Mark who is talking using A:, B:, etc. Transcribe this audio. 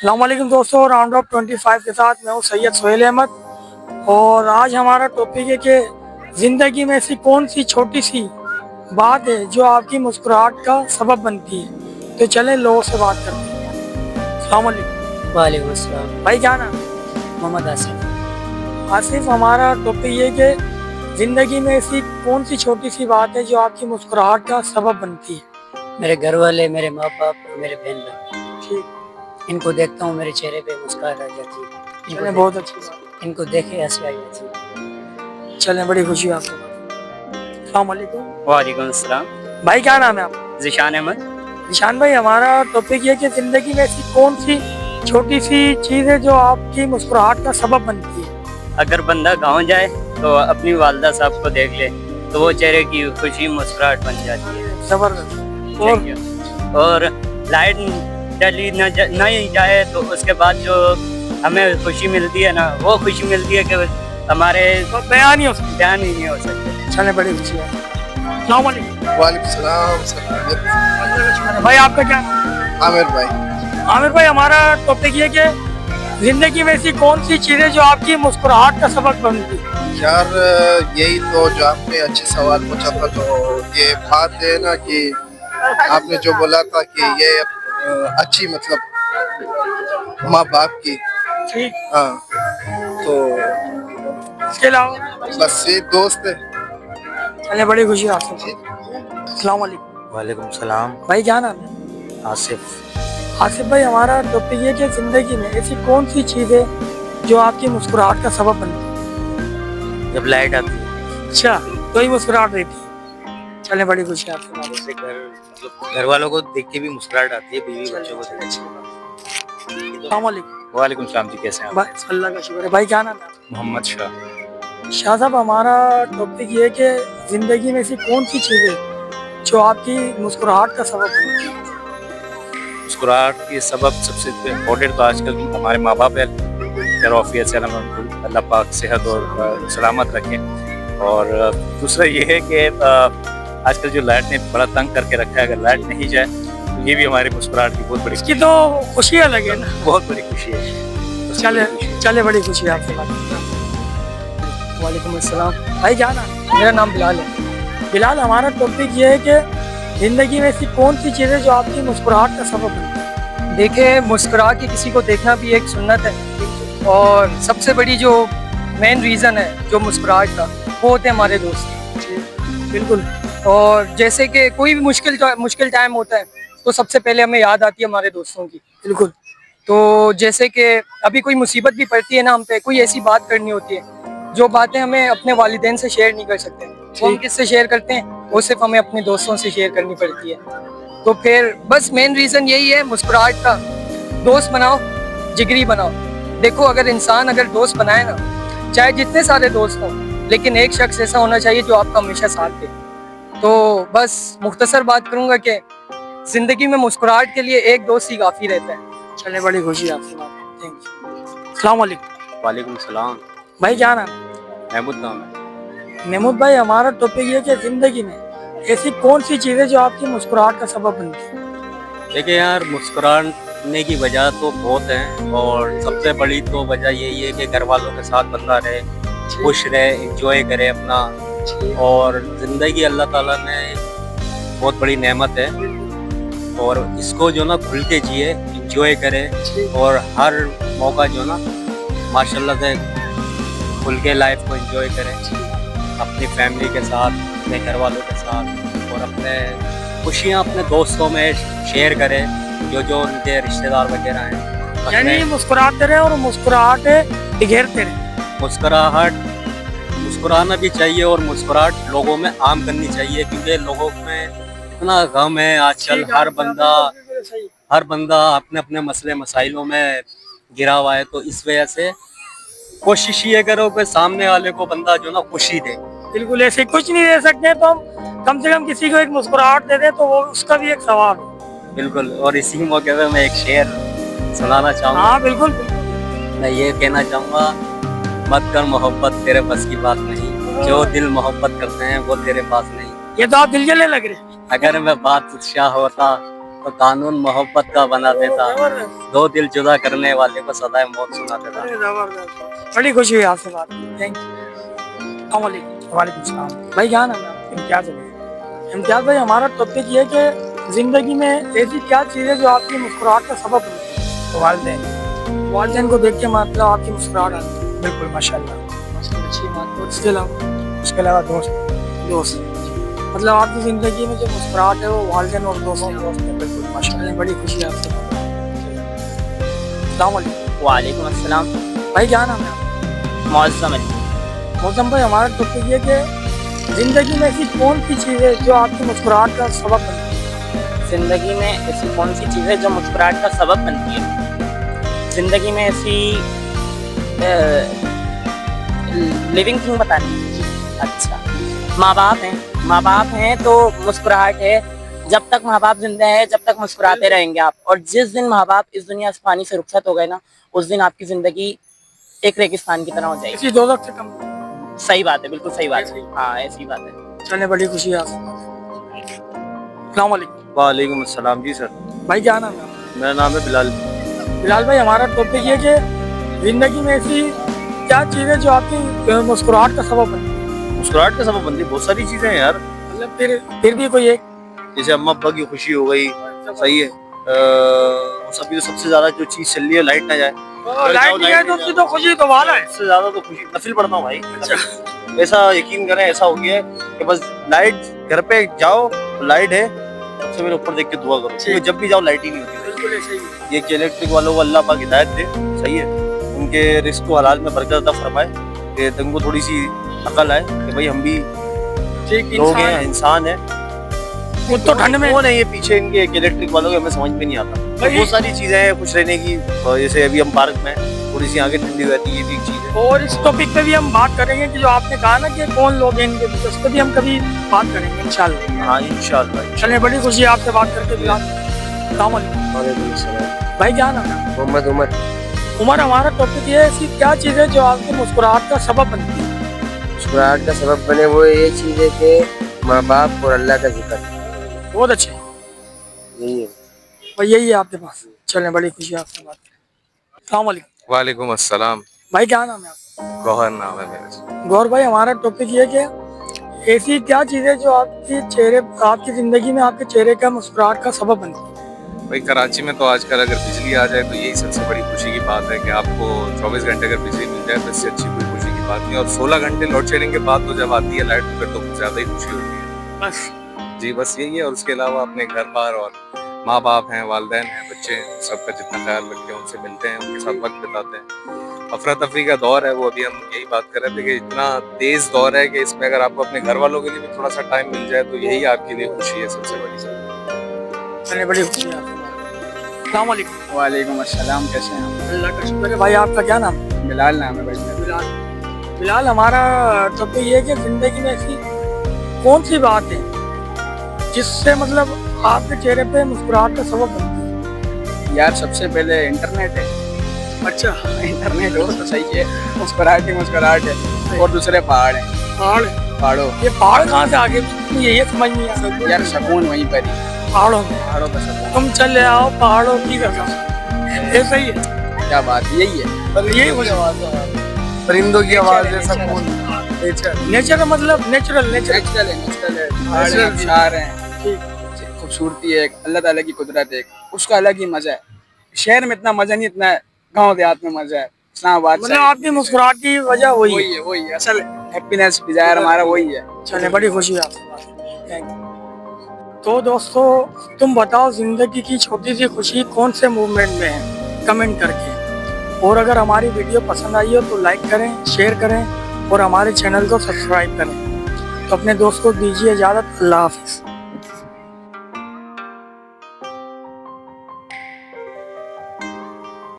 A: अस्सलामुअलैकुम दोस्तों, round of 25 के साथ मैं हूँ सैयद सोहेल अहमद और आज हमारा टॉपिक है कि ज़िंदगी में ऐसी कौन सी छोटी सी बात है जो आपकी मुस्कुराहट का सबब बनती है। तो चलें लोगों से बात करते हैं। अस्सलामुअलैकुम।
B: वालेकुम अस्सलाम।
A: भाई क्या नाम?
B: मोहम्मद आसिफ।
A: आसिफ, हमारा टॉपिक ये कि ज़िंदगी में ऐसी कौन सी छोटी सी बात है जो आपकी मुस्कुराहट का सबब बनती है।
B: मेरे घर वाले, मेरे माँ बाप और मेरे बहन भाई,
A: ठीक,
B: इनको देखता हूँ मेरे चेहरे पे मुस्कुराहट आ जाती है।
A: चलें, बहुत अच्छी बात।
B: इनको देखे हंसी आ जाती है।
A: चलें, बड़ी खुशी है आपको। अस्सलामुअलैकुम।
C: वालेकुम अस्सलाम।
A: भाई क्या नाम है आपका?
C: ज़ीशान अहमद।
A: निशान भाई, हमारा टॉपिक ये कि जिंदगी में ऐसी कौन सी छोटी सी चीज है जो आपकी मुस्कुराहट का सबब बनती है।
C: अगर बंदा गांव जाए तो अपनी वालदा साहब को देख ले तो वो चेहरे की खुशी मुस्कुराहट बन जाती है।
A: जबरदस्त।
C: और लाइट डली नहीं जाए तो उसके बाद जो हमें खुशी मिलती है ना, वो खुशी मिलती है कि हमारे
A: तो बयान ही हो सकता
C: बयान ही नहीं हो सकते।
A: है। चलें, बड़ी खुशी है। अस्सलाम वालेकुम।
D: वालेकुम सलाम सर।
A: भाई आपका क्या नाम?
D: आमिर भाई।
A: आमिर भाई, हमारा टॉपिक ये कि जिंदगी में ऐसी कौन सी चीजें जो आपकी मुस्कुराहट का सबब बनती है।
D: यार यही तो जो आपने अच्छे सवाल पूछा था, तो ये बात है ना कि आपने जो बोला था कि ये अच्छी मतलब माँ बाप की।
A: ठीक,
D: हाँ, तो
A: इसके अलावा
D: बस ये दोस्त है।
A: चलें, बड़ी खुशी है आपसे। अस्सलाम वालेकुम।
E: वालेकुम सलाम।
A: भाई क्या नाम है?
E: आसिफ।
A: आसिफ भाई, हमारा टॉपिक ये कि जिंदगी में ऐसी कौन सी चीज है जो आपकी मुस्कुराहट का सबब बनती है।
E: जब लाइट आती है
A: अच्छा, तो ही मुस्कुराहट रहती है। चलें, बड़ी खुशी है आपसे बात
E: उससे घर वालों को देख के भी मुस्कुराहट आती है, बीवी बच्चों को देख के।
A: अस्सलाम वालेकुम।
E: वालेकुम सलाम जी, कैसे हैं आप?
A: बस अल्लाह का शुक्र है। भाई क्या नाम है?
E: मोहम्मद शाह।
A: शाह साहब, हमारा टॉपिक ये है कि जिंदगी में ऐसी कौन सी चीज है जो आपकी मुस्कुराहट का सबब बनती है।
E: मुस्कुराहट के सबब सबसे इम्पोर्टेंट तो आजकल हमारे माँ बाप है। खैर से अल्लाह पाक सेहत और सलामत रखें। और दूसरा ये है कि आजकल जो लाइट ने बड़ा तंग करके रखा है, अगर लाइट नहीं जाए तो ये भी हमारी मुस्कुराहट की बहुत बड़ी
A: इसकी तो खुशी अलग है ना।
E: बहुत बड़ी खुशी है।
A: चले चले, बड़ी खुशी है आपसे बात। वालेकुम अस्सलाम। भाई क्या नाम? मेरा नाम बिलाल है। बिलाल, हमारा टॉपिक ये है कि जिंदगी में ऐसी कौन सी चीज़ है जो आपकी मुस्कुराहट का सबब बनती है।
B: देखिए, मुस्कुरा के किसी को देखना भी एक सुन्नत है और सबसे बड़ी जो मेन रीज़न है जो मुस्कुराहट का, वो होते हैं हमारे दोस्त।
A: बिल्कुल।
B: और जैसे कि कोई भी मुश्किल टाइम होता है तो सबसे पहले हमें याद आती है हमारे दोस्तों की।
A: बिल्कुल।
B: तो जैसे कि अभी कोई मुसीबत भी पड़ती है ना हम पे, कोई ऐसी बात करनी होती है जो बातें हमें अपने वालिदैन से शेयर नहीं कर सकते, वो हम किससे शेयर करते हैं? वो सिर्फ हमें अपने दोस्तों से शेयर करनी पड़ती है। तो फिर बस मेन रीज़न यही है मुस्कुराहट का। दोस्त बनाओ, जिगरी बनाओ। देखो, अगर इंसान अगर दोस्त बनाए ना, चाहे जितने सारे दोस्त हों, लेकिन एक शख्स ऐसा होना चाहिए जो आपका हमेशा साथ दे। तो बस मुख्तसर बात करूँगा कि ज़िंदगी में मुस्कुराहट के लिए एक दोस्त ही काफ़ी रहता है।
A: चले, बड़ी खुशी है आपसे बात। Thank you. अस्सलाम वालेकुम।
E: वालेकुम सलाम।
A: भाई क्या नाम?
E: महमूद नाम है।
A: महमूद भाई, हमारा टॉपिक ये है कि जिंदगी में ऐसी कौन सी चीज़ है जो आपकी मुस्कुराहट का सबब बनती है।
F: देखिए यार, मुस्कुराने की वजह तो बहुत हैं और सबसे बड़ी तो वजह यही है कि घर वालों के साथ बंदा रहे, खुश रहे, एंजॉय करे अपना। और ज़िंदगी अल्लाह ताला ने बहुत बड़ी नेमत है और इसको जो ना खुल के जिए, एंजॉय करे और हर मौका जो ना माशाल्लाह से खुल के लाइफ को एंजॉय करें, अपनी फैमिली के साथ, अपने घर वालों के साथ, और अपने खुशियाँ अपने दोस्तों में शेयर करें, जो उनके रिश्तेदार वगैरह हैं।
A: यानी मुस्कुराते रहे और मुस्कुराहट बिखेरते रहे।
F: मुस्कुराना भी चाहिए और मुस्कुराहट लोगों में आम करनी चाहिए, क्योंकि लोगों में इतना गम है आजकल। हर बंदा अपने अपने मसले मसाइलों में गिरा हुआ है। तो इस वजह से कोशिश ये करो कि सामने वाले को बंदा जो ना खुशी दे।
A: बिल्कुल, ऐसे कुछ नहीं दे सकते तो हम कम से कम किसी को एक मुस्कुराहट दे दें तो वो उसका भी एक सवाब है।
F: बिल्कुल। और इसी मौके पे मैं एक शेर सुनाना चाहूँगा।
A: हाँ बिल्कुल।
F: मैं ये कहना चाहूँगा, मत कर मोहब्बत, तेरे बस की बात नहीं। जो दिल मोहब्बत करते हैं वो तेरे पास नहीं।
A: ये तो आप दिल जले लग रहे हैं।
F: अगर मैं बादशाह होता तो कानून मोहब्बत का बना देता, दो दिल जुदा करने वाले को सदाए मौत सुना देता।
A: अरे जबरदस्त, बड़ी खुशी हुई आपसे बात। Thank you. वालेकुम सलाम। भाई क्या नाम है आपका? इम्तियाज भाई। इम्तियाज भाई, हमारा टॉपिक ये है कि जिंदगी में ऐसी क्या चीज़ है जो आपकी मुस्कुराहट का सबब बनती है? तो वालिदैन को देख के मतलब आपकी मुस्कुराहट आती है। बिल्कुल, माशाल्लाह, अच्छी बात। उसके अलावा दोस्त मतलब आपकी ज़िंदगी में जो मुस्कुराहट है वो वालिदैन और दोस्तों में। बिल्कुल माशाल्लाह, बड़ी खुशी है आपसे। अस्सलाम वालेकुम।
G: वालेकुम अस्सलाम।
A: भाई क्या नाम है आपका?
G: मौज़म अली।
A: मौसम भाई, हमारा टॉपिक ये कि ज़िंदगी में ऐसी कौन सी चीज़ है जो आपकी मुस्कुराहट का सबब बनती है?
G: ज़िंदगी में ऐसी कौन सी चीज़ है जो मुस्कुराहट का सबब बनती है? ज़िंदगी में ऐसी लिविंग थिंग बतानी। अच्छा, माँ बाप हैं तो मुस्कुराहट है। जब तक माँ बाप जिंदा है, जब तक मुस्कुराते रहेंगे आप। और जिस दिन माँ बाप इस दुनिया से पानी से रुखसत हो गए ना, उस दिन आपकी ज़िंदगी एक रेगिस्तान की तरह हो जाएगी।
A: इसी 2 लाख से कम।
G: सही बात है, बिल्कुल सही बात है। हाँ, ऐसी बात है।
A: चलिए, बड़ी खुशी है आपसे। अस्सलाम वालेकुम।
F: वालेकुम अस्सलाम। जी सर,
A: भाई क्या नाम है आपका?
F: मेरा नाम है बिलाल।
A: बिलाल भाई, हमारा टॉपिक ये कि ज़िंदगी में ऐसी क्या चीज़ है जो आपकी मुस्कुराहट का सबब बनती है?
F: मुस्कुराहट का सबब बनती है बहुत सारी चीजें हैं यार।
A: मतलब फिर भी कोई एक।
F: जैसे अम्मा अब्बा की खुशी हो गई, सही है। सभी तो सबसे ज्यादा जो चीज चल रही है, लाइट ना जाए।
A: लाइट नहीं है तो उसकी तो खुशी तो वाला है।
F: सबसे ज्यादा तो खुशी नफिल पढ़ता हूँ भाई। ऐसा यकीन करें, ऐसा हो गया है कि बस लाइट, घर पे जाओ लाइट है, सबसे मेरे ऊपर देख के दुआ करो, क्योंकि जब भी जाओ लाइट ही नहीं होती।
A: बिल्कुल ऐसे ही।
F: ये इलेक्ट्रिक वालों को अल्लाह पाक हिदायत दे, सही है। उनके रिस्क को हलाल में बरकत अता फरमाए, कि तुमको थोड़ी सी अकल आए कि भाई हम भी लोग हैं, इंसान है।
A: खुद तो ठंड में
F: कौन है ये पीछे इनके इलेक्ट्रिक वालों के, हमें समझ में नहीं आता। बहुत सारी चीजें हैं खुश रहने की। जैसे अभी हम पार्क में, थोड़ी सी आगे ठंडी रहती है, ये भी एक चीज है।
A: और इस टॉपिक पे भी हम बात करेंगे कि जो आपने कहा ना कि कौन लोग हैं इनके बीच, उस पर भी हम कभी बात करेंगे इंशाल्लाह।
F: हाँ इंशाल्लाह।
A: चलिए, बड़ी खुशी है आपसे बात करके बिलाल। अस्सलाम वालेकुम। भाई क्या नाम है?
H: मोहम्मद
A: उमर, हमारा टॉपिक ये है, ऐसी क्या चीज़ है जो आपकी मुस्कुराहट का सबब बनती है?
H: मुस्कुराहट का सबब बने वो ये चीज़ है कि माँ बाप और अल्लाह का जिक्र।
A: बहुत अच्छे,
H: यही है।
A: और यही है आपके पास। चलें, बड़ी खुशी है आपसे बात करके। अस्सलाम वालेकुम।
E: वालेकुम अस्सलाम।
A: भाई क्या नाम है आपका?
E: गौहर नाम है मेरा।
A: गौर भाई, हमारा टॉपिक ये है कि ऐसी क्या चीज़ है जो आपकी ज़िंदगी में आपके चेहरे का मुस्कुराहट का सबब बनती है?
E: भाई कराची में तो आजकल अगर बिजली आ जाए तो यही सबसे बड़ी खुशी की बात है कि आपको 24 घंटे अगर बिजली मिल जाए तो इससे अच्छी कोई खुशी की बात नहीं। और 16 घंटे लोड शेडिंग के बाद तो जब आती है लाइट तो फिर तो कुछ ज़्यादा ही खुशी होती है।
A: बस
E: जी, बस यही है। और उसके अलावा अपने घर बार और माँ बाप हैं, वालिदैन हैं, बच्चे हैं, सबका जितना ख्याल रखते हैं, उनसे मिलते हैं, उनके साथ वक्त बिताते हैं। अफरा तफरी का दौर है, वो अभी हम यही बात कर रहे थे कि इतना तेज़ दौर है कि इसमें अगर आपको अपने घर वालों के लिए भी थोड़ा सा टाइम मिल जाए तो यही आपके लिए खुशी है सबसे बड़ी।
A: चलिए, बड़ी खुशी है आपसे। अस्सलाम वालेकुम।
I: वालेकुम अस्सलाम। कैसे हैं आप?
A: अल्लाह का शुक्र है। भाई आपका क्या नाम है?
I: बिलाल नाम है भाई मेरा।
A: बिलाल, हमारा टॉपिक ये है कि जिंदगी में ऐसी कौन सी बात है जिससे मतलब आपके चेहरे पे मुस्कुराहट का सबब बनती है?
I: यार सबसे पहले इंटरनेट है।
A: अच्छा,
I: इंटरनेट हो तो सही है, मुस्कुराहट ही मुस्कुराहट है। और दूसरे पहाड़ है। पहाड़ों।
A: ये पहाड़ कहाँ से आगे? ये समझ नहीं आ रहा।
I: यार सुकून वहीं पर ही,
A: पहाड़ों में।
I: पहाड़ों पर सुकून।
A: तुम चले आओ पहाड़ों की करना, ये सही है।
I: क्या बात है, यही है।
A: यही मुझे
H: परिंदों की आवाज़ है, सुकून।
A: नेचर मतलब नेचुरल
I: नेचुरल है। पहाड़ हैं, आबशार हैं, खूबसूरती है, अल्लाह ताला की कुदरत है, उसका अलग ही मजा है। शहर में इतना मजा नहीं, इतना गांव देहात में मजा है। इस्लामाबाद
A: मतलब आपकी मुस्कुराहट की वजह वही
I: है असल हैप्पीनेस डिजायर हमारा वही है।
A: चले, बड़ी खुशी है आपसे। तो दोस्तों, तुम बताओ जिंदगी की छोटी सी खुशी कौन से मूवमेंट में है, कमेंट करके। और अगर हमारी वीडियो पसंद आई हो तो लाइक करें, शेयर करें और हमारे चैनल को सब्सक्राइब करें। तो अपने दोस्त को दीजिए इजाज़त। अल्लाह हाफिज़।